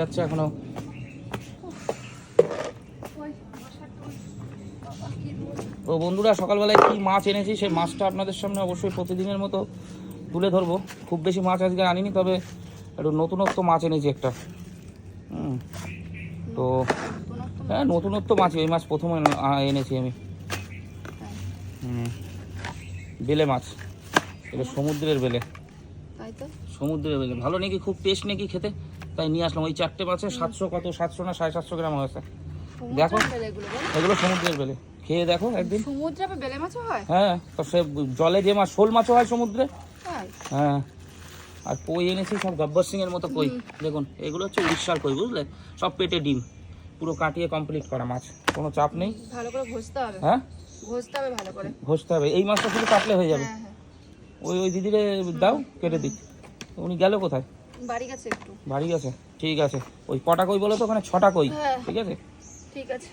যাচ্ছে এখনো। তো বন্ধুরা, সকালবেলায় কি মাছ এনেছি সেই মাছটা আপনাদের সামনে অবশ্যই প্রতিদিনের মতো তুলে ধরবো। খুব বেশি মাছ আজকে আনিনি, তবে একটু নতুনত্ব মাছ এনেছি একটা। তো হ্যাঁ, নতুনত্ব মাছ, এই মাছ প্রথমে এনেছি আমি। বেলে মাছ, এটা সমুদ্রের বেলে। সমুদ্রের বেলে ভালো নাকি, খুব টেস্ট নাকি খেতে, তাই নিয়ে আসলাম। ওই 4টে মাছে 700 কত 700 না 750 গ্রাম হয়েছে। দেখো এগুলো সমুদ্রের বেলে, খেয়ে দেখো একদিন। সমুদ্রে বেলে মাছও হয়? হ্যাঁ, তো সে জলে যে মাছ, শোল মাছও হয় সমুদ্রে। হ্যাঁ, আর কই এনেছি সব গব্বর সিং এর মতো কই। দেখুন, এগুলো হচ্ছে উড়িষ্যার কই, বুঝলে, সব পেটে ডিম, পুরো কাটিয়ে কমপ্লিট করা মাছ, কোনো চাপ নেই। ভালো করে ঘষতে হবে। হ্যাঁ, ঘষতে হবে ভালো করে, ঘষতে হবে। এই মাছটা শুধু কাটলে হয়ে যাবে। ওই দিদিরে দাও, কেটে দিই। উনি গেল কোথায়? বাড়ি গেছে একটু। বাড়ি গেছে, ঠিক আছে। ওই কটা কই বলো তো? ওখানে 6টা কই। ঠিক আছে, ঠিক আছে।